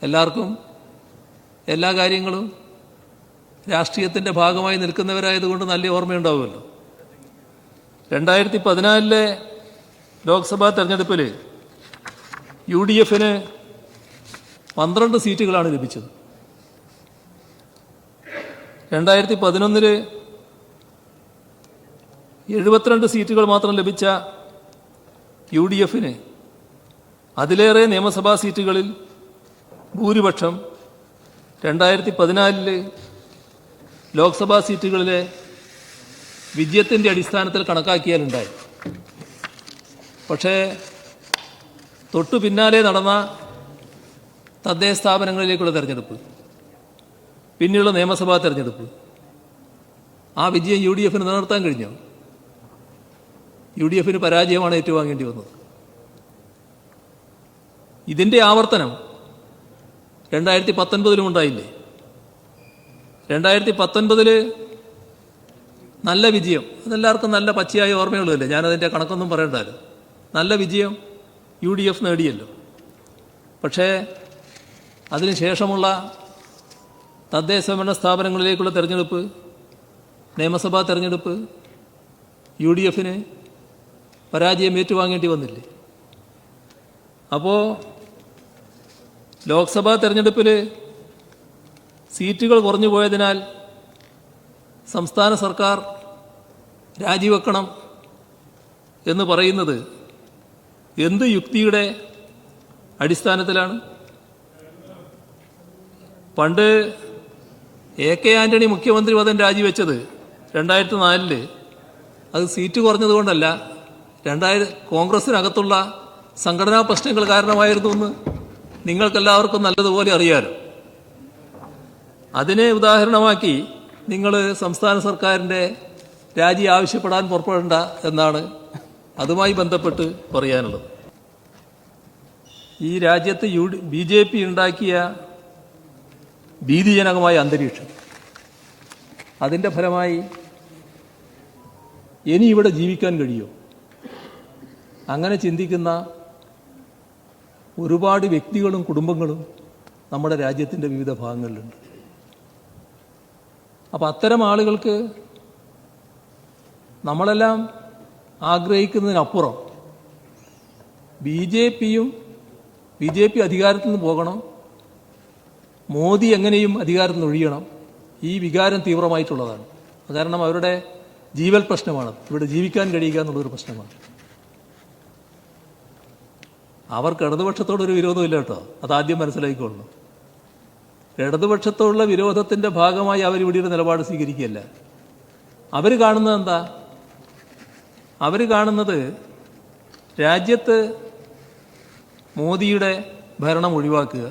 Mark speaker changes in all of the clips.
Speaker 1: എല്ലാവർക്കും എല്ലാ കാര്യങ്ങളും രാഷ്ട്രീയത്തിൻ്റെ ഭാഗമായി നിൽക്കുന്നവരായതുകൊണ്ട് നല്ല ഓർമ്മയുണ്ടാവുമല്ലോ. 2014 ലോക്സഭാ തെരഞ്ഞെടുപ്പിൽ UDFന് 12 സീറ്റുകളാണ് ലഭിച്ചത്. 2011 72 സീറ്റുകൾ മാത്രം ലഭിച്ച UDFന് അതിലേറെ നിയമസഭാ സീറ്റുകളിൽ ഭൂരിപക്ഷം 2014 ലോക്സഭാ സീറ്റുകളിലെ വിജയത്തിൻ്റെ അടിസ്ഥാനത്തിൽ കണക്കാക്കിയാലുണ്ടായി. പക്ഷേ തൊട്ടു പിന്നാലെ നടന്ന തദ്ദേശ സ്ഥാപനങ്ങളിലേക്കുള്ള തെരഞ്ഞെടുപ്പ്, പിന്നെയുള്ള നിയമസഭാ തെരഞ്ഞെടുപ്പ്, ആ വിജയം UDFന് നിലനിർത്താൻ കഴിഞ്ഞോ? UDFന് പരാജയമാണ് ഏറ്റുവാങ്ങേണ്ടി വന്നത്. ഇതിൻ്റെ ആവർത്തനം 2019 ഉണ്ടായില്ലേ? 2019 നല്ല വിജയം, അതെല്ലാവർക്കും നല്ല പച്ചയായ ഓർമ്മയുള്ളതല്ലേ, ഞാനതിൻ്റെ കണക്കൊന്നും പറയണ്ടല്ലോ. നല്ല വിജയം UDF നേടിയല്ലോ. പക്ഷേ അതിനുശേഷമുള്ള തദ്ദേശ ഭരണ സ്ഥാപനങ്ങളിലേക്കുള്ള തെരഞ്ഞെടുപ്പ്, നിയമസഭാ തെരഞ്ഞെടുപ്പ് UDFന് പരാജയം ഏറ്റുവാങ്ങേണ്ടി വന്നില്ലേ? അപ്പോൾ ലോക്സഭാ തെരഞ്ഞെടുപ്പിൽ സീറ്റുകൾ കുറഞ്ഞു പോയതിനാൽ സംസ്ഥാന സർക്കാർ രാജിവെക്കണം എന്ന് പറയുന്നത് എന്ത് യുക്തിയുടെ അടിസ്ഥാനത്തിലാണ്? പണ്ട് AK ആന്റണി മുഖ്യമന്ത്രി പദം രാജിവെച്ചത് 2004 അത് സീറ്റ് കുറഞ്ഞതുകൊണ്ടല്ല, കോൺഗ്രസിനകത്തുള്ള സംഘടനാ പ്രശ്നങ്ങൾ കാരണമായിരുന്നു എന്ന് നിങ്ങൾക്കെല്ലാവർക്കും നല്ലതുപോലെ അറിയാലോ. അതിനെ ഉദാഹരണമാക്കി നിങ്ങൾ സംസ്ഥാന സർക്കാരിൻ്റെ രാജി ആവശ്യപ്പെടാൻ പുറപ്പെടേണ്ട എന്നാണ് അതുമായി ബന്ധപ്പെട്ട് പറയാനുള്ളത്. ഈ രാജ്യത്ത് BJP ഉണ്ടാക്കിയ ഭീതിജനകമായ അന്തരീക്ഷം, അതിൻ്റെ ഫലമായി ഇനി ഇവിടെ ജീവിക്കാൻ കഴിയുമോ? അങ്ങനെ ചിന്തിക്കുന്ന ഒരുപാട് വ്യക്തികളും കുടുംബങ്ങളും നമ്മുടെ രാജ്യത്തിൻ്റെ വിവിധ ഭാഗങ്ങളിലുണ്ട്. അപ്പോൾ അത്തരം ആളുകൾക്ക് നമ്മളെല്ലാം ആഗ്രഹിക്കുന്നതിനപ്പുറം BJP അധികാരത്തിൽ നിന്ന് പോകണം, മോദി എങ്ങനെയും അധികാരത്തിൽ നിന്ന് ഒഴിയണം, ഈ വികാരം തീവ്രമായിട്ടുള്ളതാണ്. കാരണം അവരുടെ ജീവൽ പ്രശ്നമാണ്, ഇവിടെ ജീവിക്കാൻ കഴിയുക എന്നുള്ളൊരു പ്രശ്നമാണ്. അവർക്ക് ഇടതുപക്ഷത്തോടൊരു വിരോധമില്ല കേട്ടോ, അതാദ്യം മനസ്സിലാക്കിക്കൊള്ളണം. ഇടതുപക്ഷത്തോടുള്ള വിരോധത്തിൻ്റെ ഭാഗമായി അവരിവിടെ ഒരു നിലപാട് സ്വീകരിക്കുകയല്ല. അവർ കാണുന്നത് എന്താ? അവർ കാണുന്നത് രാജ്യത്ത് മോദിയുടെ ഭരണം ഒഴിവാക്കുക,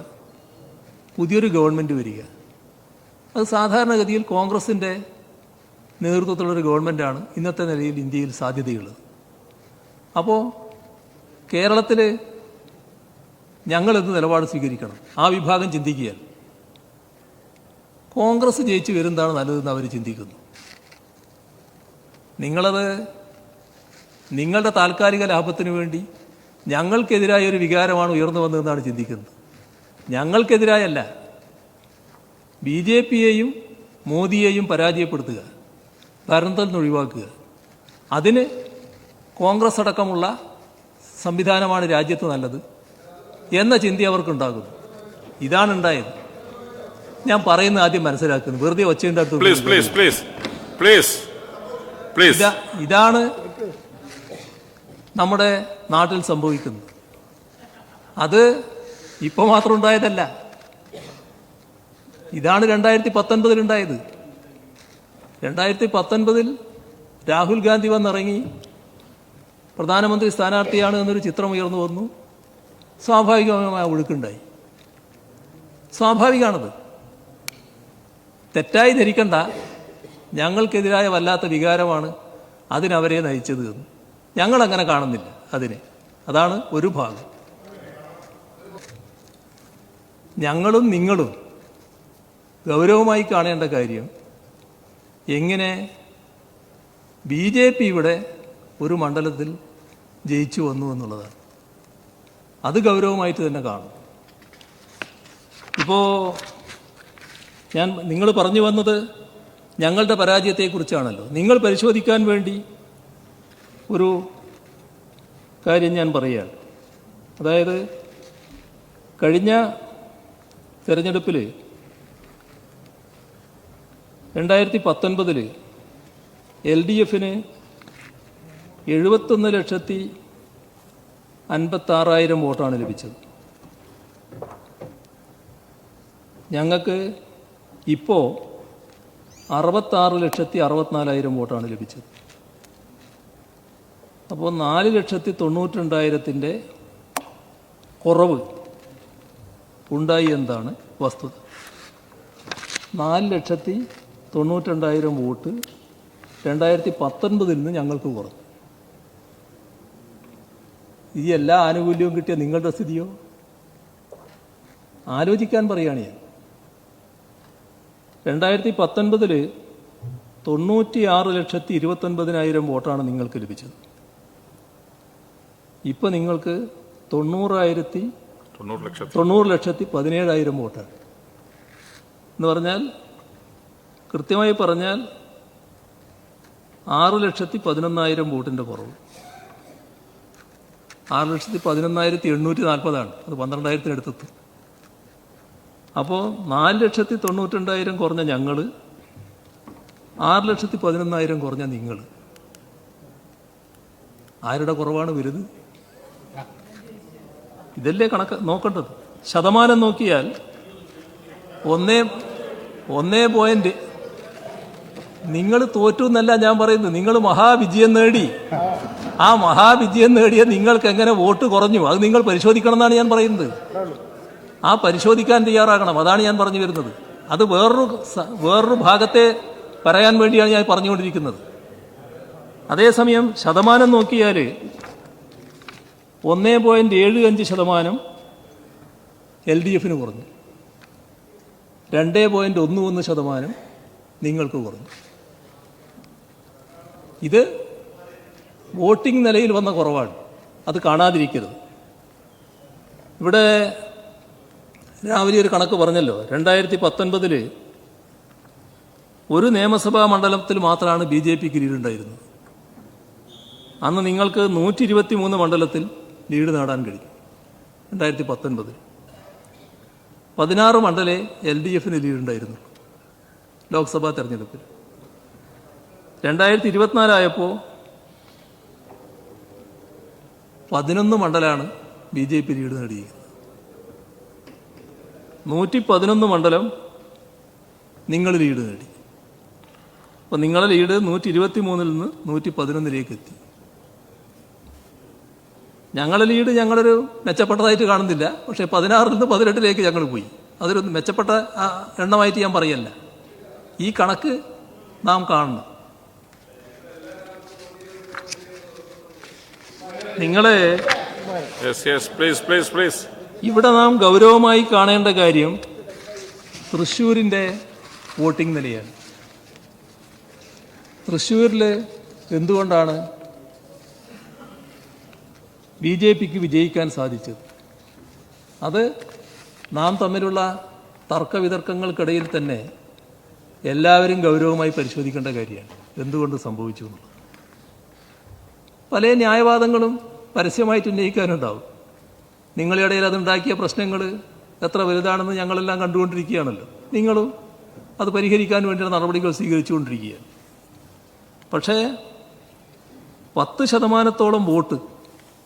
Speaker 1: പുതിയൊരു ഗവൺമെൻറ് വരിക. അത് സാധാരണഗതിയിൽ കോൺഗ്രസിൻ്റെ നേതൃത്വത്തിലുള്ളൊരു ഗവൺമെൻറ്റാണ് ഇന്നത്തെ നിലയിൽ ഇന്ത്യയിൽ സാധ്യതയുള്ളത്. അപ്പോൾ കേരളത്തിൽ ഞങ്ങളെന്ത് നിലപാട് സ്വീകരിക്കണം? ആ വിഭാഗം ചിന്തിക്കുകയാണ്. കോൺഗ്രസ് ജയിച്ച് വരുന്നതാണ് നല്ലതെന്ന് അവർ ചിന്തിക്കുന്നു. നിങ്ങളത് നിങ്ങളുടെ താൽക്കാലിക ലാഭത്തിന് വേണ്ടി ഞങ്ങൾക്കെതിരായ ഒരു വികാരമാണ് ഉയർന്നു വന്നതെന്നാണ് ചിന്തിക്കുന്നത്. ഞങ്ങൾക്കെതിരായല്ല, BJPയെയും മോദിയെയും പരാജയപ്പെടുത്തുക, ഭരണത്തിൽ നിന്ന് ഒഴിവാക്കുക, അതിന് കോൺഗ്രസ് അടക്കമുള്ള സംവിധാനമാണ് രാജ്യത്ത് നല്ലത് എന്ന ചിന്ത അവർക്കുണ്ടാകുന്നു. ഇതാണ് ഉണ്ടായത്. ഞാൻ പറയുന്നത് ആദ്യം മനസ്സിലാക്കുന്നു, വെറുതെ ഒച്ചയുണ്ടാക്കും. ഇതാണ് നമ്മുടെ നാട്ടിൽ സംഭവിക്കുന്നത്. അത് ഇപ്പോൾ മാത്രം ഉണ്ടായതല്ല, ഇതാണ് 2019 ഉണ്ടായത്. 2019 രാഹുൽ ഗാന്ധി വന്നിറങ്ങി പ്രധാനമന്ത്രി സ്ഥാനാർത്ഥിയാണ് എന്നൊരു ചിത്രം ഉയർന്നു വന്നു. സ്വാഭാവികമായ ഒഴുക്കുണ്ടായി. സ്വാഭാവികമാണത്. തെറ്റായി ധരിക്കണ്ട, ഞങ്ങൾക്കെതിരായ വല്ലാത്ത വികാരമാണ് അതിനവരെ നയിച്ചത് എന്ന്. ഞങ്ങളങ്ങനെ കാണുന്നില്ല അതിനെ. അതാണ് ഒരു ഭാഗം. ഞങ്ങളും നിങ്ങളും ഗൗരവമായി കാണേണ്ട കാര്യം എങ്ങനെ BJP ഇവിടെ ഒരു മണ്ഡലത്തിൽ ജയിച്ചു വന്നു എന്നുള്ളതാണ്. അത് ഗൗരവമായിട്ട് തന്നെ കാണും. ഇപ്പോൾ നിങ്ങൾ പറഞ്ഞു വന്നത് ഞങ്ങളുടെ പരാജയത്തെക്കുറിച്ചാണല്ലോ. നിങ്ങൾ പരിശോധിക്കാൻ വേണ്ടി ഒരു കാര്യം ഞാൻ പറയുകയാണ്. അതായത് കഴിഞ്ഞ തെരഞ്ഞെടുപ്പിൽ 2019 LDFന് 71,56,000 വോട്ടാണ് ലഭിച്ചത്. ഞങ്ങൾക്ക് ഇപ്പോൾ 66,64,000 വോട്ടാണ് ലഭിച്ചത്. അപ്പോൾ 4,92,000 കുറവ് ഉണ്ടായി എന്നതാണ് വസ്തുത. 4,92,000 വോട്ട് 2019 നിന്ന് ഞങ്ങൾക്ക് കുറഞ്ഞു. ഈ എല്ലാ ആനുകൂല്യവും കിട്ടിയ നിങ്ങളുടെ സ്ഥിതിയോ? ആലോചിക്കാൻ പറയുകയാണ് ഞാൻ. 2019 96,29,000 വോട്ടാണ് നിങ്ങൾക്ക് ലഭിച്ചത്. ഇപ്പം നിങ്ങൾക്ക് 90,17,000 വോട്ടാണ്. എന്ന് പറഞ്ഞാൽ കൃത്യമായി പറഞ്ഞാൽ 6,11,000 വോട്ടിൻ്റെ കുറവ്. 6,11,840 അത് 12,000 അടുത്തെത്തും. അപ്പോൾ 4,92,000 കുറഞ്ഞ ഞങ്ങൾ, 6,11,000 കുറഞ്ഞ നിങ്ങൾ. ആരുടെ കുറവാണ് വരുന്നത്? ഇതല്ലേ കണക്ക് നോക്കേണ്ടത്. ശതമാനം നോക്കിയാൽ 1 നിങ്ങൾ തോറ്റു എന്നല്ല ഞാൻ പറയുന്നത്. നിങ്ങൾ മഹാവിജയം നേടി. ആ മഹാവിജയം നേടിയ നിങ്ങൾക്ക് എങ്ങനെ വോട്ട് കുറഞ്ഞു അത് നിങ്ങൾ പരിശോധിക്കണം എന്നാണ് ഞാൻ പറയുന്നത്. ആ പരിശോധിക്കാൻ തയ്യാറാകണം. അതാണ് ഞാൻ പറഞ്ഞു വരുന്നത്. അത് വേറൊരു ഭാഗത്തെ പറയാൻ വേണ്ടിയാണ് ഞാൻ പറഞ്ഞുകൊണ്ടിരിക്കുന്നത്. അതേസമയം ശതമാനം നോക്കിയാൽ 1.75% LDFന് കുറഞ്ഞു, 2.11% നിങ്ങൾക്ക് കുറഞ്ഞു. ഇത് വോട്ടിംഗ് നിലയിൽ വന്ന കുറവാണ്. അത് കാണാതിരിക്കരുത്. ഇവിടെ രാവിലെ ഒരു കണക്ക് പറഞ്ഞല്ലോ. 2019 ഒരു നിയമസഭാ മണ്ഡലത്തിൽ മാത്രമാണ് BJPക്ക് ലീഡുണ്ടായിരുന്നത്. അന്ന് നിങ്ങൾക്ക് 123 മണ്ഡലത്തിൽ ലീഡ് നേടാൻ കഴിയും. 2019 16 മണ്ഡലേ LDFന് ലീഡുണ്ടായിരുന്നു ലോക്സഭാ തെരഞ്ഞെടുപ്പിൽ. 2024 ആയപ്പോൾ 11 മണ്ഡലമാണ് BJP ലീഡ് നേടിയിരിക്കുന്നത്. 111 മണ്ഡലം നിങ്ങൾ ലീഡ് നേടി. അപ്പോൾ നിങ്ങളുടെ ലീഡ് 123 നിന്ന് 111 എത്തി. ഞങ്ങളുടെ ലീഡ് ഞങ്ങളൊരു മെച്ചപ്പെട്ടതായിട്ട് കാണുന്നില്ല. പക്ഷേ 16 നിന്ന് 18 ഞങ്ങൾ പോയി. അതൊരു മെച്ചപ്പെട്ട എണ്ണമായിട്ട് ഞാൻ പറയല്ല. ഈ കണക്ക് നാം കാണണം. നിങ്ങളെ ഇവിടെ നാം ഗൗരവമായി കാണേണ്ട കാര്യം തൃശ്ശൂരിൻ്റെ വോട്ടിംഗ് നിലയാണ്. തൃശ്ശൂരിൽ എന്തുകൊണ്ടാണ് BJPക്ക് വിജയിക്കാൻ സാധിച്ചത്? അത് നാം തമ്മിലുള്ള തർക്കവിതർക്കങ്ങൾക്കിടയിൽ തന്നെ എല്ലാവരും ഗൗരവമായി പരിശോധിക്കേണ്ട കാര്യമാണ്. എന്തുകൊണ്ട് സംഭവിച്ചു എന്നുള്ളത്. പല ന്യായവാദങ്ങളും പരസ്യമായിട്ട് ഉന്നയിക്കാനുണ്ടാവും. നിങ്ങളിടയിൽ അതുണ്ടാക്കിയ പ്രശ്നങ്ങൾ എത്ര വലുതാണെന്ന് ഞങ്ങളെല്ലാം കണ്ടുകൊണ്ടിരിക്കുകയാണല്ലോ. നിങ്ങളും അത് പരിഹരിക്കാൻ വേണ്ടിയുള്ള നടപടികൾ സ്വീകരിച്ചുകൊണ്ടിരിക്കുകയാണ്. പക്ഷേ 10% വോട്ട്,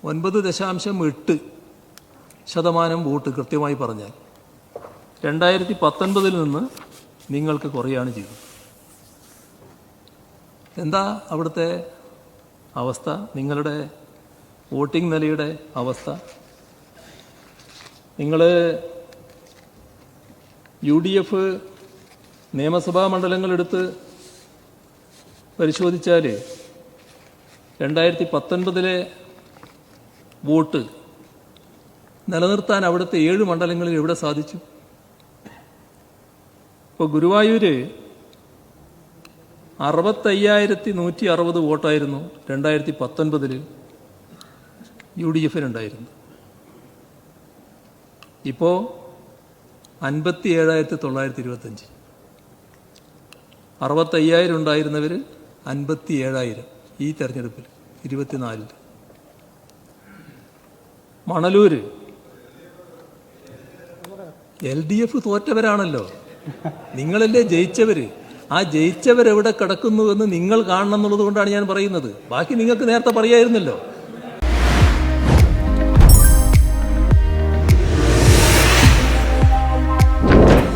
Speaker 1: 9.8% വോട്ട് കൃത്യമായി പറഞ്ഞാൽ 2019 നിന്ന് നിങ്ങൾക്ക് കുറയാണ് ചെയ്തത്. എന്താ അവിടുത്തെ അവസ്ഥ? നിങ്ങളുടെ വോട്ടിംഗ് നിലയുടെ അവസ്ഥ? നിങ്ങൾ UDF നിയമസഭാ മണ്ഡലങ്ങളെടുത്ത് പരിശോധിച്ചാൽ 2019 വോട്ട് നിലനിർത്താൻ അവിടുത്തെ 7 മണ്ഡലങ്ങളിൽ എവിടെ സാധിച്ചു? ഇപ്പോൾ ഗുരുവായൂർ 65,160 വോട്ടായിരുന്നു 2019 UDFനുണ്ടായിരുന്നു. ഇപ്പോൾ 57,925. 65,000 ഉണ്ടായിരുന്നവർ 57,000 ഈ തെരഞ്ഞെടുപ്പിൽ 24. മണലൂർ LDF തോറ്റവരാണല്ലോ, നിങ്ങളല്ലേ ജയിച്ചവര്. ആ ജയിച്ചവരെവിടെ കിടക്കുന്നുവെന്ന് നിങ്ങൾ കാണണം എന്നുള്ളത് കൊണ്ടാണ് ഞാൻ പറയുന്നത്. ബാക്കി നിങ്ങൾക്ക് നേരത്തെ പറയായിരുന്നല്ലോ.